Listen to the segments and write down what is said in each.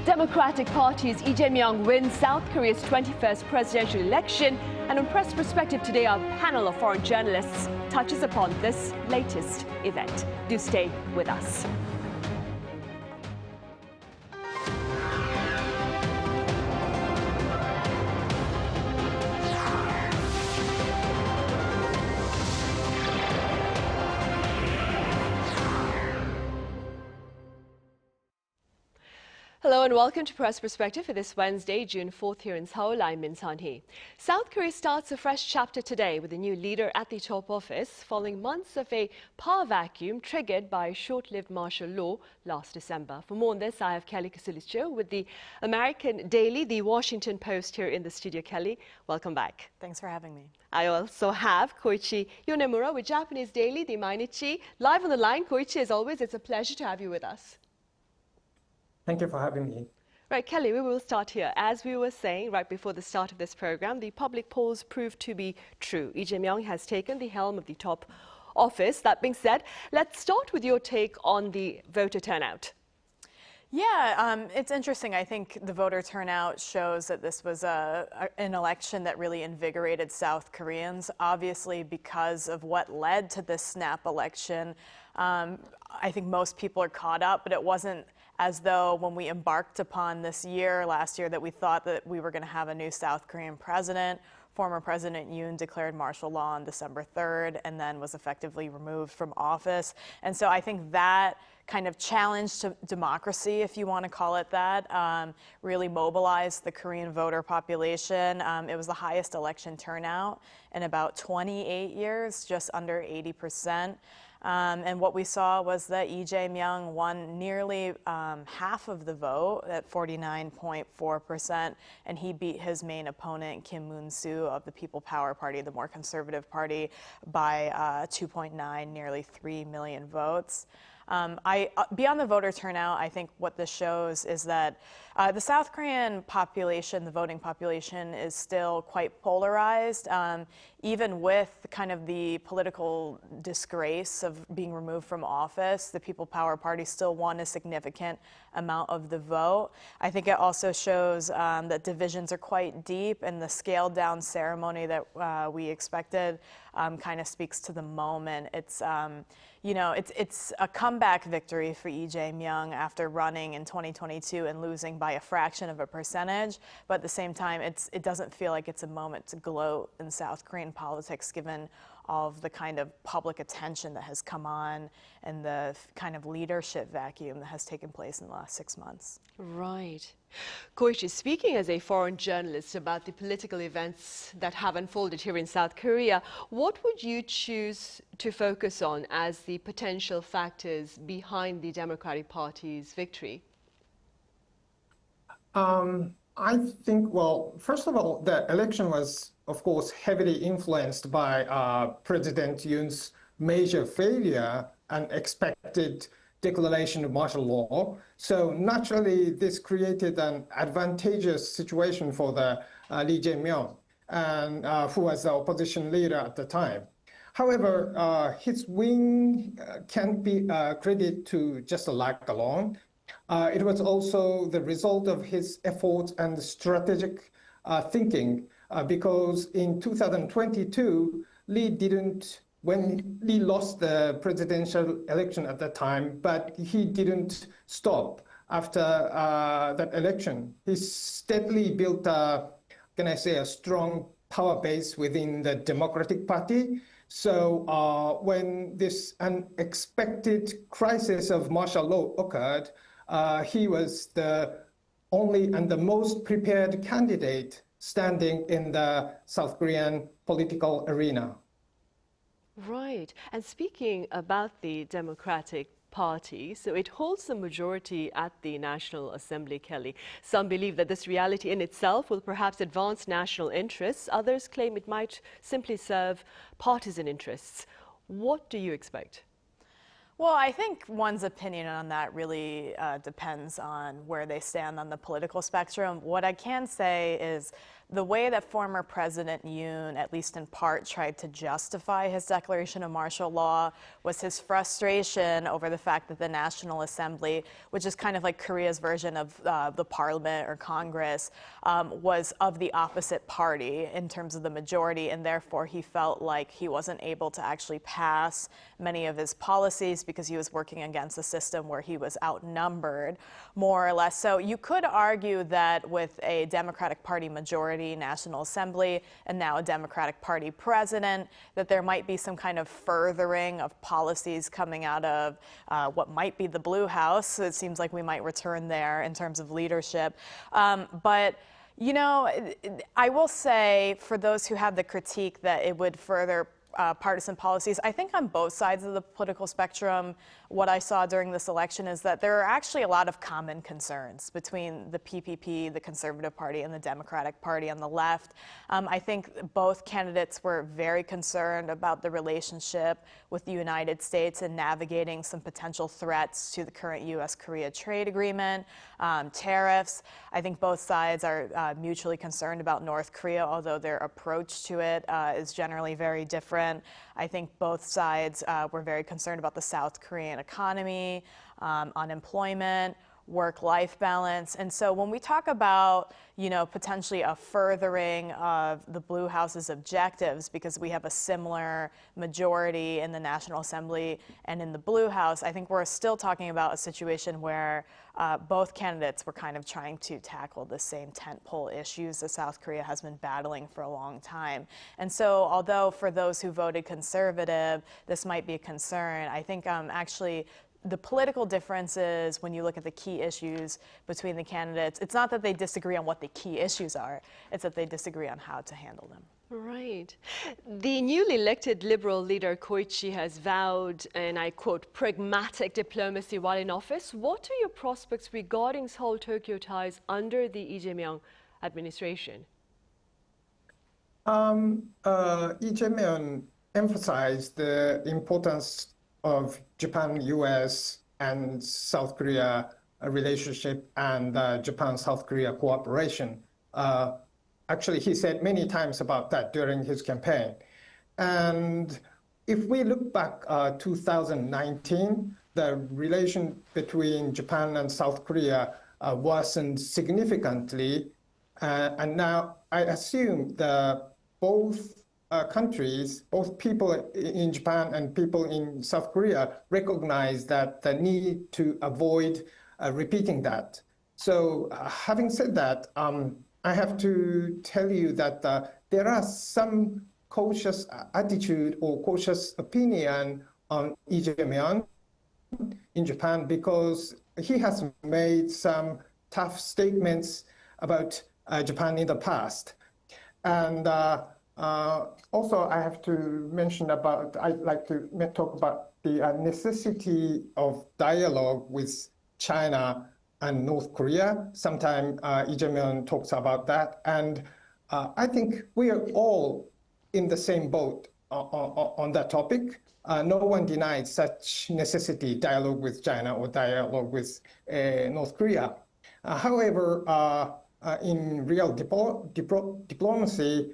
Democratic Party's Jae-Myung wins South Korea's 21st presidential election. And on Press Perspective today, our panel of foreign journalists touches upon this latest event. Do stay with us. Hello and welcome to Press Perspective for this Wednesday, June 4th here in Seoul. I'm Min Sunhee. South Korea starts a fresh chapter today with a new leader at the top office following months of a power vacuum triggered by short-lived martial law last December. For more on this, I have Kelly Kasulis Cho with the American daily, The Washington Post, here in the studio. Kelly, welcome back. Thanks for having me. I also have Koichi Yonemura with Japanese daily, The Mainichi. Live on the line, Koichi, as always, it's a pleasure to have you with us. Thank you for having me. Right, Kelly, we will start here. As we were saying right before the start of this program, the public polls proved to be true. Jae-Myung has taken the helm of the top office. That being said, let's start with your take on the voter turnout. Yeah, it's interesting. I think the voter turnout shows that this was an election that really invigorated South Koreans. Obviously, because of what led to this snap election, I think most people are caught up, but it wasn't as though when we embarked upon this year, last year, that we thought that we were going to have a new South Korean president. Former President Yoon declared martial law on December 3rd and then was effectively removed from office. And so I think that kind of challenge to democracy, if you want to call it that, really mobilized the Korean voter population. It was the highest election turnout in about 28 years, just under 80%. And what we saw was that Jae-Myung won nearly half of the vote at 49.4%, and he beat his main opponent, Kim Moon-soo of the People Power Party, the more conservative party, by 2.9, nearly 3 million votes. Beyond the voter turnout, I think what this shows is that the South Korean population, the voting population, is still quite polarized. Even with kind of the political disgrace of being removed from office, the People Power Party still won a significant amount of the vote. I think it also shows that divisions are quite deep, and the scaled down ceremony that we expected kind of speaks to the moment. It's it's a comeback victory for Jae-Myung after running in 2022 and losing by a fraction of a percentage. But at the same time, it doesn't feel like it's a moment to gloat in South Korean politics, given all of the kind of public attention that has come on and the kind of leadership vacuum that has taken place in the last 6 months. Right. Koichi, speaking as a foreign journalist about the political events that have unfolded here in South Korea, what would you choose to focus on as the potential factors behind the Democratic Party's victory? I think, well, first of all, the election was, of course, heavily influenced by President Yoon's major failure and expected declaration of martial law. So naturally, this created an advantageous situation for the Lee Jae-myung, and who was the opposition leader at the time. However, his win can't be credited to just luck alone. It was also the result of his efforts and strategic thinking, because in 2022, when Lee lost the presidential election at that time, but he didn't stop after that election. He steadily built a strong power base within the Democratic Party. So when this unexpected crisis of martial law occurred, he was the only and the most prepared candidate standing in the South Korean political arena. Right. And speaking about the Democratic Party, so it holds the majority at the National Assembly, Kelly. Some believe that this reality in itself will perhaps advance national interests. Others claim it might simply serve partisan interests. What do you expect? Well, I think one's opinion on that really depends on where they stand on the political spectrum. What I can say is the way that former President Yoon, at least in part, tried to justify his declaration of martial law was his frustration over the fact that the National Assembly, which is kind of like Korea's version of the parliament or Congress, was of the opposite party in terms of the majority, and therefore he felt like he wasn't able to actually pass many of his policies because he was working against a system where he was outnumbered, more or less. So you could argue that with a Democratic Party majority, National Assembly, and now a Democratic Party president, that there might be some kind of furthering of policies coming out of what might be the Blue House. So it seems like we might return there in terms of leadership. But you know, I will say, for those who have the critique that it would further partisan policies, I think on both sides of the political spectrum, what I saw during this election is that there are actually a lot of common concerns between the PPP, the Conservative Party, and the Democratic Party on the left. I think both candidates were very concerned about the relationship with the United States and navigating some potential threats to the current U.S.-Korea trade agreement, tariffs. I think both sides are mutually concerned about North Korea, although their approach to it is generally very different. I think both sides were very concerned about the South Korean economy, unemployment, work-life balance. And so when we talk about, you know, potentially a furthering of the Blue House's objectives, because we have a similar majority in the National Assembly and in the Blue House, I think we're still talking about a situation where both candidates were kind of trying to tackle the same tentpole issues that South Korea has been battling for a long time. And so although for those who voted conservative, this might be a concern, I think actually the political differences, when you look at the key issues between the candidates, it's not that they disagree on what the key issues are, it's that they disagree on how to handle them. Right. The newly elected Liberal leader Koichi has vowed, and I quote, pragmatic diplomacy while in office. What are your prospects regarding Seoul-Tokyo ties under the Jae-Myung administration? Jae-Myung emphasized the importance of Japan, U.S., and South Korea relationship and Japan-South Korea cooperation. Actually, he said many times about that during his campaign. And if we look back 2019, the relation between Japan and South Korea worsened significantly. And now I assume that both countries, both people in Japan and people in South Korea, recognize that the need to avoid repeating that. So having said that, I have to tell you that there are some cautious attitude or cautious opinion on Lee Jae-myung in Japan because he has made some tough statements about Japan in the past. And also, I have to mention about, I'd like to talk about the necessity of dialogue with China and North Korea. Sometimes Lee Jae-myung talks about that. And I think we are all in the same boat on that topic. No one denies such necessity, dialogue with China or dialogue with North Korea. However, in real diplomacy,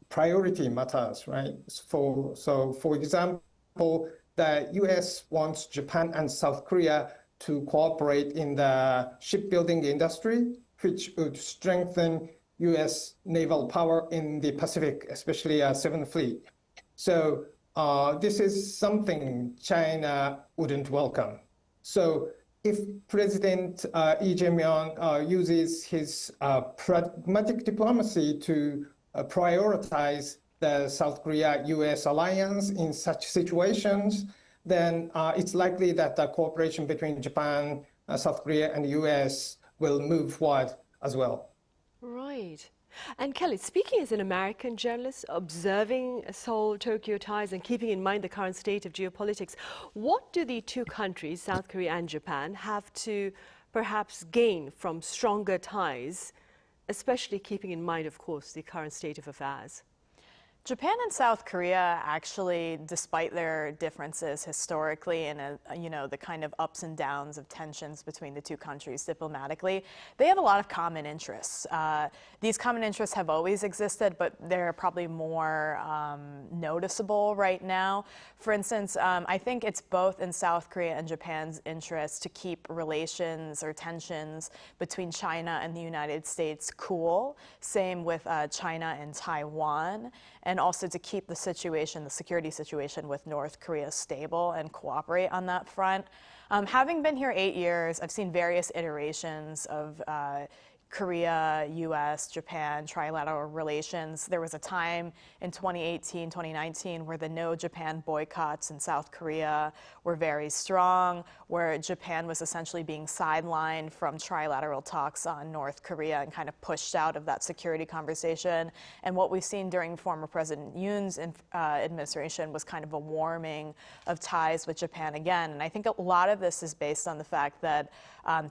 priority matters, right? So for example, the US wants Japan and South Korea to cooperate in the shipbuilding industry, which would strengthen US naval power in the Pacific, especially Seventh Fleet. So this is something China wouldn't welcome. So if President Lee Jae-myung uses his pragmatic diplomacy to prioritize the South Korea-US alliance in such situations, then it's likely that the cooperation between Japan, South Korea, and the US will move forward as well. Right. And Kelly, speaking as an American journalist, observing Seoul-Tokyo ties and keeping in mind the current state of geopolitics, what do the two countries, South Korea and Japan, have to perhaps gain from stronger ties, especially keeping in mind, of course, the current state of affairs? Japan and South Korea actually, despite their differences historically and the kind of ups and downs of tensions between the two countries diplomatically, they have a lot of common interests. These common interests have always existed, but they're probably more noticeable right now. For instance, I think it's both in South Korea and Japan's interest to keep relations or tensions between China and the United States cool. Same with China and Taiwan. And also to keep the security situation with North Korea stable and cooperate on that front. Having been here 8 years, I've seen various iterations of Korea, US, Japan, trilateral relations. There was a time in 2018, 2019 where the no Japan boycotts in South Korea were very strong, where Japan was essentially being sidelined from trilateral talks on North Korea and kind of pushed out of that security conversation. And what we've seen during former President Yoon's administration was kind of a warming of ties with Japan again. And I think a lot of this is based on the fact that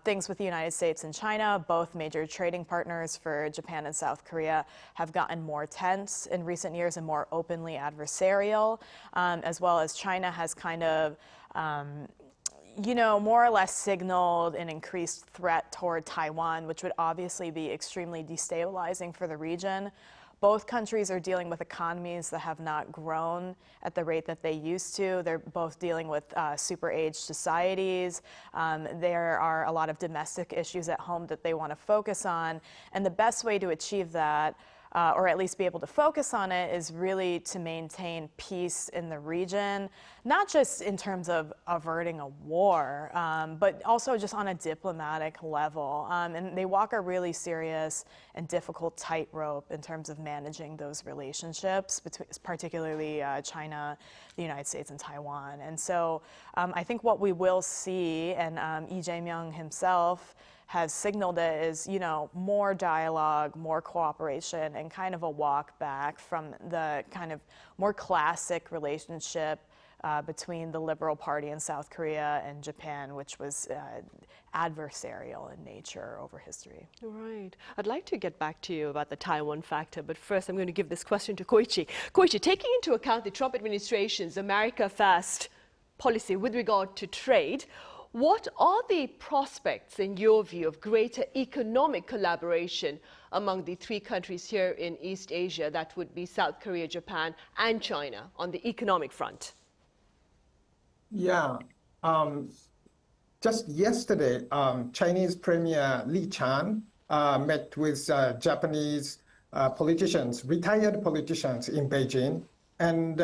things with the United States and China, both major trading partners for Japan and South Korea, have gotten more tense in recent years and more openly adversarial, as well as China has kind of more or less signaled an increased threat toward Taiwan, which would obviously be extremely destabilizing for the region. Both countries are dealing with economies that have not grown at the rate that they used to. They're both dealing with super-aged societies. There are a lot of domestic issues at home that they want to focus on. And the best way to achieve that, or at least be able to focus on it, is really to maintain peace in the region, not just in terms of averting a war, but also just on a diplomatic level. And they walk a really serious and difficult tightrope in terms of managing those relationships, particularly China, the United States, and Taiwan. And so I think what we will see, and Jae-Myung himself has signaled it, is more dialogue, more cooperation, and kind of a walk back from the kind of more classic relationship between the Liberal Party in South Korea and Japan, which was adversarial in nature over history. Right. I'd like to get back to you about the Taiwan factor, but first I'm going to give this question to Koichi. Koichi, taking into account the Trump administration's America First policy with regard to trade, what are the prospects, in your view, of greater economic collaboration among the three countries here in East Asia, that would be South Korea, Japan, and China, on the economic front? Yeah. Just yesterday, Chinese Premier Li Chan met with Japanese politicians, retired politicians in Beijing. And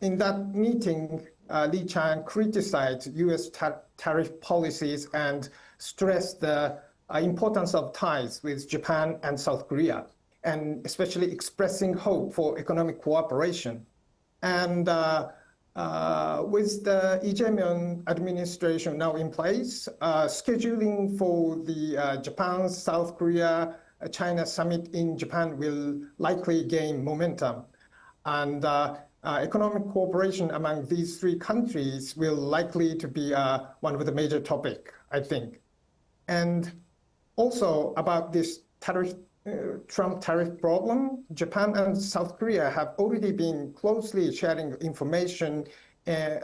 in that meeting, Li Chan criticized U.S. tariff policies and stressed the importance of ties with Japan and South Korea, and especially expressing hope for economic cooperation. And with the Jae-Myung administration now in place, scheduling for the Japan, South Korea, China summit in Japan will likely gain momentum. And economic cooperation among these three countries will likely to be one of the major topics, I think. And also about this Trump tariff problem, Japan and South Korea have already been closely sharing information, and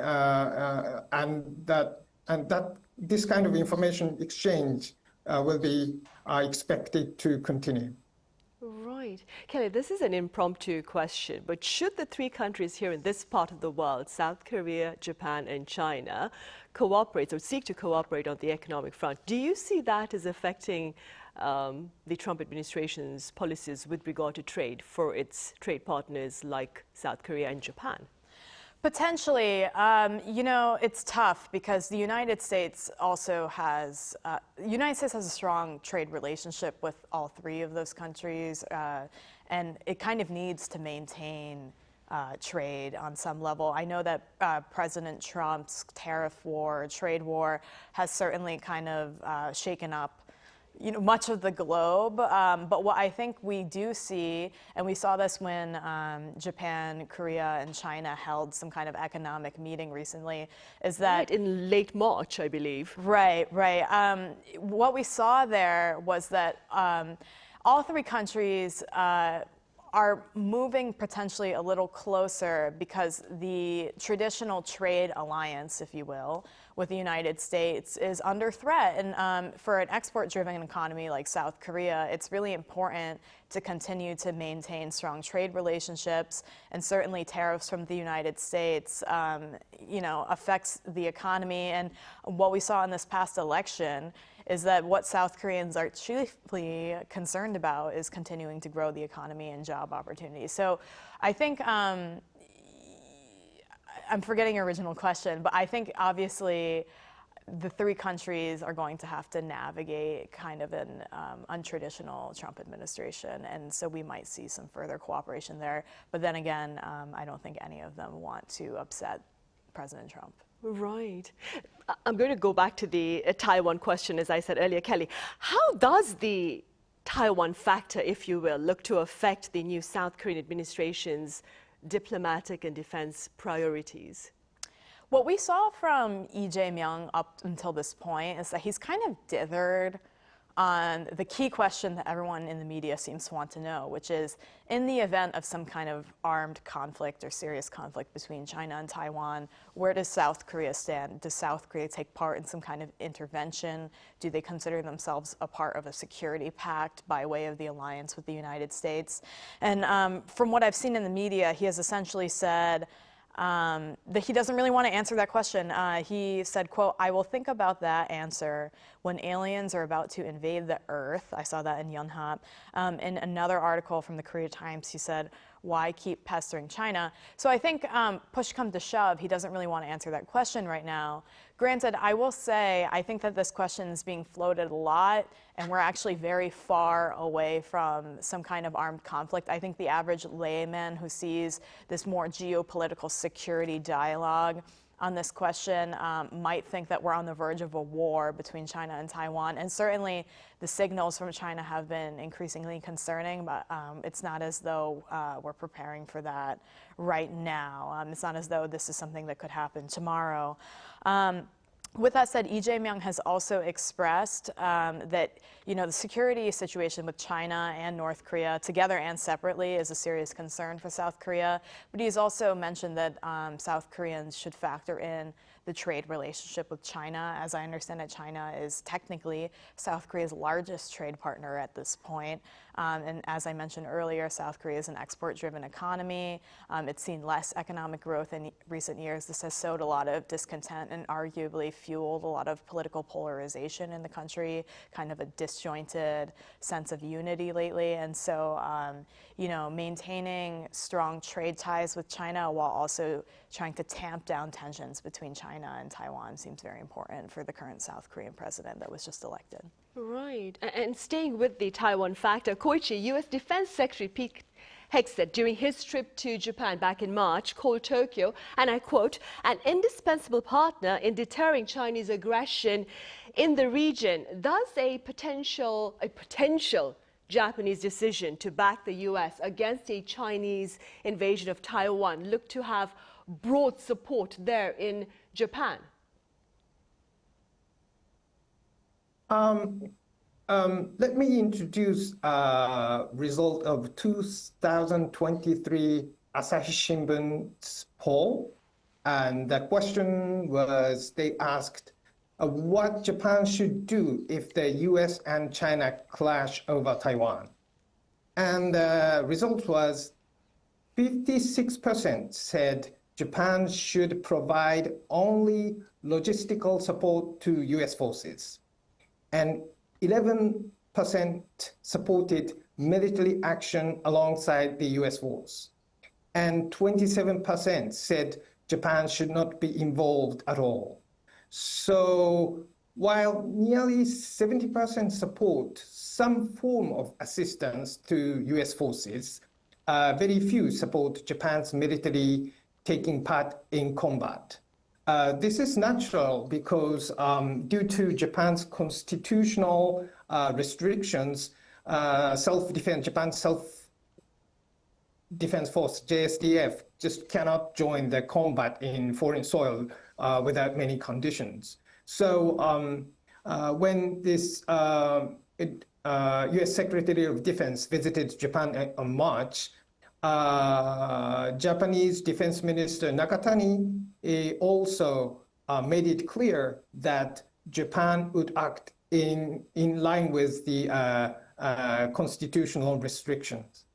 that this kind of information exchange will be expected to continue. Right. Kelly, this is an impromptu question, but should the three countries here in this part of the world, South Korea, Japan, and China, cooperate or seek to cooperate on the economic front, do you see that as affecting the Trump administration's policies with regard to trade for its trade partners like South Korea and Japan? Potentially. It's tough because the United States also has, a strong trade relationship with all three of those countries, and it kind of needs to maintain trade on some level. I know that President Trump's tariff war, trade war, has certainly kind of shaken up much of the globe. But what I think we do see, and we saw this when Japan, Korea, and China held some kind of economic meeting recently, is that... Right, in late March, I believe. Right. What we saw there was that all three countries are moving potentially a little closer because the traditional trade alliance, if you will, with the United States is under threat. And for an export-driven economy like South Korea, it's really important to continue to maintain strong trade relationships. And certainly tariffs from the United States, affects the economy. And what we saw in this past election is that what South Koreans are chiefly concerned about is continuing to grow the economy and job opportunities. So I think, I'm forgetting your original question, but I think obviously the three countries are going to have to navigate kind of an untraditional Trump administration. And so we might see some further cooperation there. But then again, I don't think any of them want to upset President Trump. Right. I'm going to go back to the Taiwan question, as I said earlier, Kelly. How does the Taiwan factor, if you will, look to affect the new South Korean administration's diplomatic and defense priorities? What we saw from Jae-Myung up until this point is that he's kind of dithered on the key question that everyone in the media seems to want to know, which is, in the event of some kind of armed conflict or serious conflict between China and Taiwan, where does South Korea stand? Does South Korea take part in some kind of intervention? Do they consider themselves a part of a security pact by way of the alliance with the United States? And from what I've seen in the media, he has essentially said that he doesn't really want to answer that question. He said, quote, "I will think about that answer when aliens are about to invade the Earth." I saw that in Yonhap. In another article from the Korea Times, he said, "Why keep pestering China?" So I think push come to shove, he doesn't really want to answer that question right now. Granted, I will say, I think that this question is being floated a lot, and we're actually very far away from some kind of armed conflict. I think the average layman who sees this more geopolitical security dialogue on this question might think that we're on the verge of a war between China and Taiwan. And certainly the signals from China have been increasingly concerning, but it's not as though we're preparing for that right now. It's not as though this is something that could happen tomorrow. With that said, Jae-Myung has also expressed that the security situation with China and North Korea, together and separately, is a serious concern for South Korea. But he's also mentioned that South Koreans should factor in the trade relationship with China. As I understand it, China is technically South Korea's largest trade partner at this point. And as I mentioned earlier, South Korea is an export-driven economy. It's seen less economic growth in recent years. This has sowed a lot of discontent and arguably fueled a lot of political polarization in the country, kind of a disjointed sense of unity lately. And so, maintaining strong trade ties with China while also trying to tamp down tensions between China and Taiwan seems very important for the current South Korean president that was just elected. Right. And staying with the Taiwan factor, Koichi, U.S. Defense Secretary Pete Hegseth, during his trip to Japan back in March, called Tokyo, and I quote, "an indispensable partner in deterring Chinese aggression in the region." Does a potential Japanese decision to back the U.S. against a Chinese invasion of Taiwan look to have broad support there in Japan? Let me introduce a result of 2023 Asahi Shimbun's poll. And the question was, they asked what Japan should do if the US and China clash over Taiwan. And the result was 56% said Japan should provide only logistical support to US forces. And 11% supported military action alongside the US force. And 27% said Japan should not be involved at all. So while nearly 70% support some form of assistance to US forces, very few support Japan's military taking part in combat. This is natural because due to Japan's constitutional restrictions, Japan's self-defense force, JSDF, just cannot join the combat in foreign soil without many conditions. So when this US Secretary of Defense visited Japan in March, Japanese Defense Minister Nakatani also made it clear that Japan would act in line with the constitutional restrictions.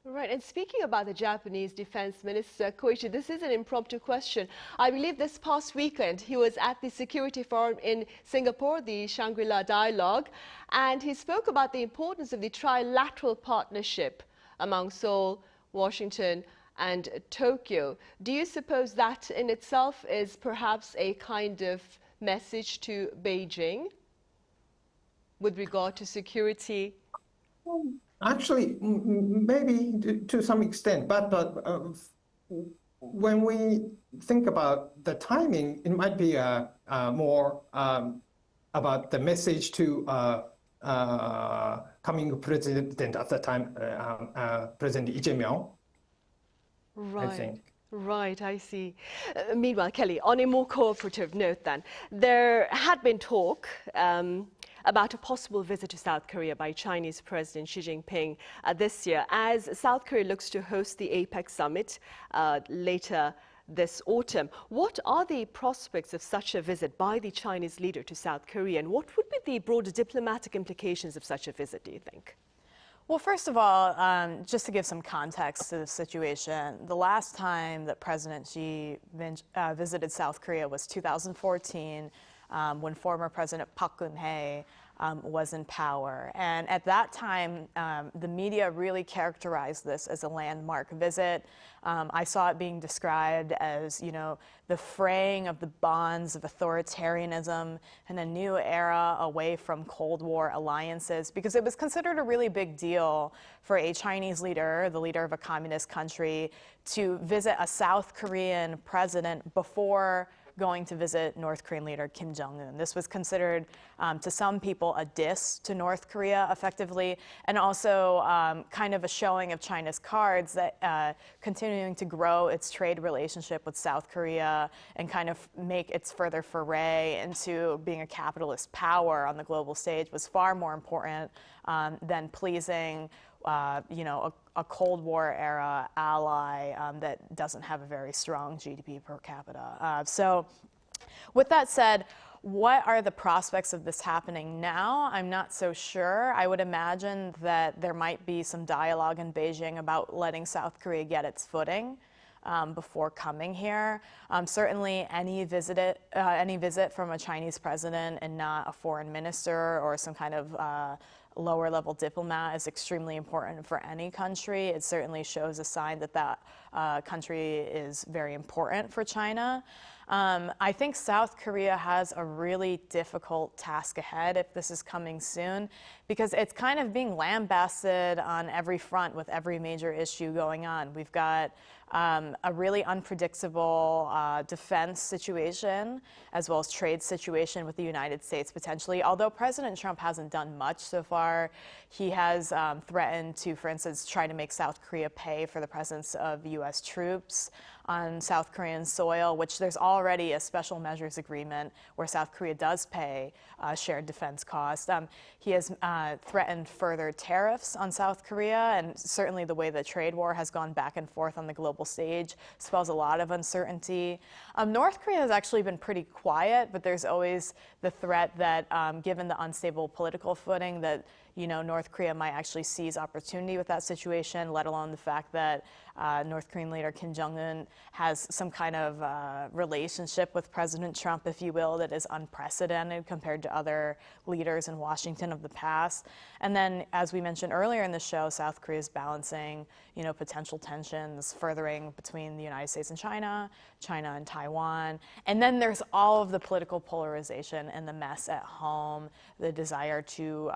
Right, and speaking about the Japanese Defense Minister, Koichi, this is an impromptu question. I believe this past weekend he was at the Security Forum in Singapore, the Shangri-La Dialogue, and he spoke about the importance of the trilateral partnership among Seoul, Washington, and Tokyo. Do you suppose that in itself is perhaps a kind of message to Beijing with regard to security? Actually, maybe to some extent, but when we think about the timing, it might be more about the message to coming president at the time, President Jae-Myung, Right. I think. Right, I see. Meanwhile, Kelly, on a more cooperative note then, there had been talk about a possible visit to South Korea by Chinese President Xi Jinping this year, as South Korea looks to host the APEC summit later this autumn. What are the prospects of such a visit by the Chinese leader to South Korea, and what would be the broader diplomatic implications of such a visit, do you think? Well, first of all, just to give some context to the situation, the last time that President Xi visited South Korea was 2014, when former President Park Geun-hye was in power. And at that time, the media really characterized this as a landmark visit. I saw it being described as, the fraying of the bonds of authoritarianism and a new era away from Cold War alliances, because it was considered a really big deal for a Chinese leader, the leader of a communist country, to visit a South Korean president before going to visit North Korean leader Kim Jong-un. This was considered, to some people, a diss to North Korea, effectively, and also kind of a showing of China's cards that continuing to grow its trade relationship with South Korea and kind of make its further foray into being a capitalist power on the global stage was far more important than pleasing a Cold War era ally that doesn't have a very strong GDP per capita. So with that said, what are the prospects of this happening now? I'm not so sure. I would imagine that there might be some dialogue in Beijing about letting South Korea get its footing before coming here. Certainly any visit from a Chinese president and not a foreign minister or some kind of lower level diplomat is extremely important for any country. It certainly shows a sign that that country is very important for China. I think South Korea has a really difficult task ahead if this is coming soon, because it's kind of being lambasted on every front with every major issue going on. We've got a really unpredictable defense situation, as well as trade situation with the United States potentially. Although President Trump hasn't done much so far, he has threatened to, for instance, try to make South Korea pay for the presence of U.S. troops on South Korean soil, which there's already a special measures agreement where South Korea does pay shared defense costs. He has threatened further tariffs on South Korea, and certainly the way the trade war has gone back and forth on the global stage spells a lot of uncertainty. North Korea has actually been pretty quiet, but there's always the threat that given the unstable political footing that North Korea might actually seize opportunity with that situation, let alone the fact that North Korean leader Kim Jong-un has some kind of relationship with President Trump, if you will, that is unprecedented compared to other leaders in Washington of the past. And then, as we mentioned earlier in the show, South Korea is balancing, potential tensions furthering between the United States and China, China and Taiwan. And then there's all of the political polarization and the mess at home, the desire to,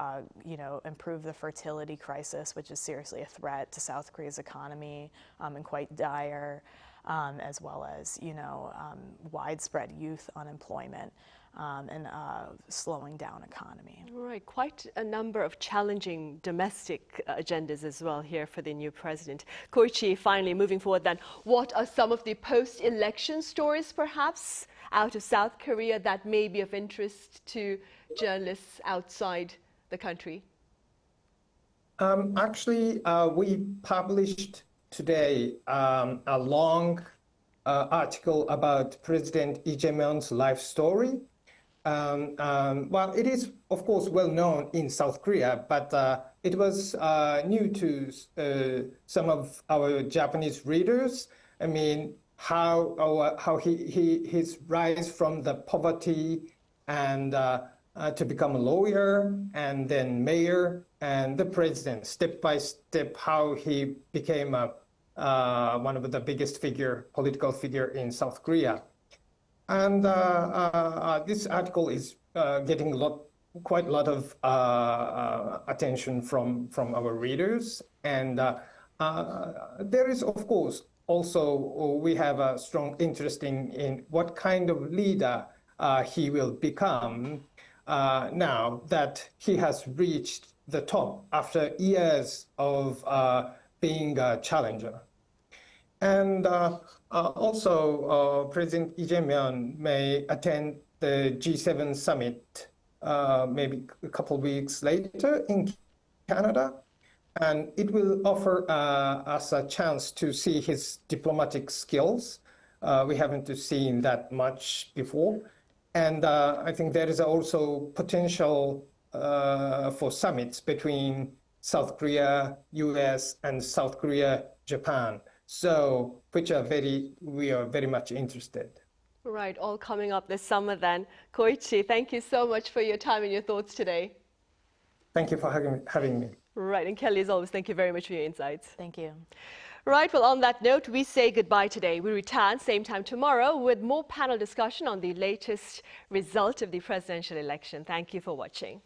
improve the fertility crisis, which is seriously a threat to South Korea's economy and quite dire, as well as, widespread youth unemployment and slowing down economy. Right, quite a number of challenging domestic agendas as well here for the new president. Koichi, finally, moving forward then, what are some of the post-election stories perhaps out of South Korea that may be of interest to journalists outside the country? Actually, we published today a long article about President Lee Jae-myung's life story. Well, it is, of course, well known in South Korea, but it was new to some of our Japanese readers. I mean, how his rise from the poverty and to become a lawyer and then mayor and the president, step by step, how he became one of the biggest political figure in South Korea. And this article is getting quite a lot of attention from our readers. And there is, of course, also we have a strong interest in what kind of leader he will become now that he has reached the top after years of being a challenger. And also, President Lee Jae-myung may attend the G7 summit maybe a couple of weeks later in Canada. And it will offer us a chance to see his diplomatic skills. We haven't seen that much before. And I think there is also potential for summits between South Korea, US, and South Korea, Japan. So, which we are very much interested. Right, all coming up this summer then. Koichi, thank you so much for your time and your thoughts today. Thank you for having me. Right, and Kelly, as always, thank you very much for your insights. Thank you. Right, well, on that note, we say goodbye today. We return same time tomorrow with more panel discussion on the latest result of the presidential election. Thank you for watching.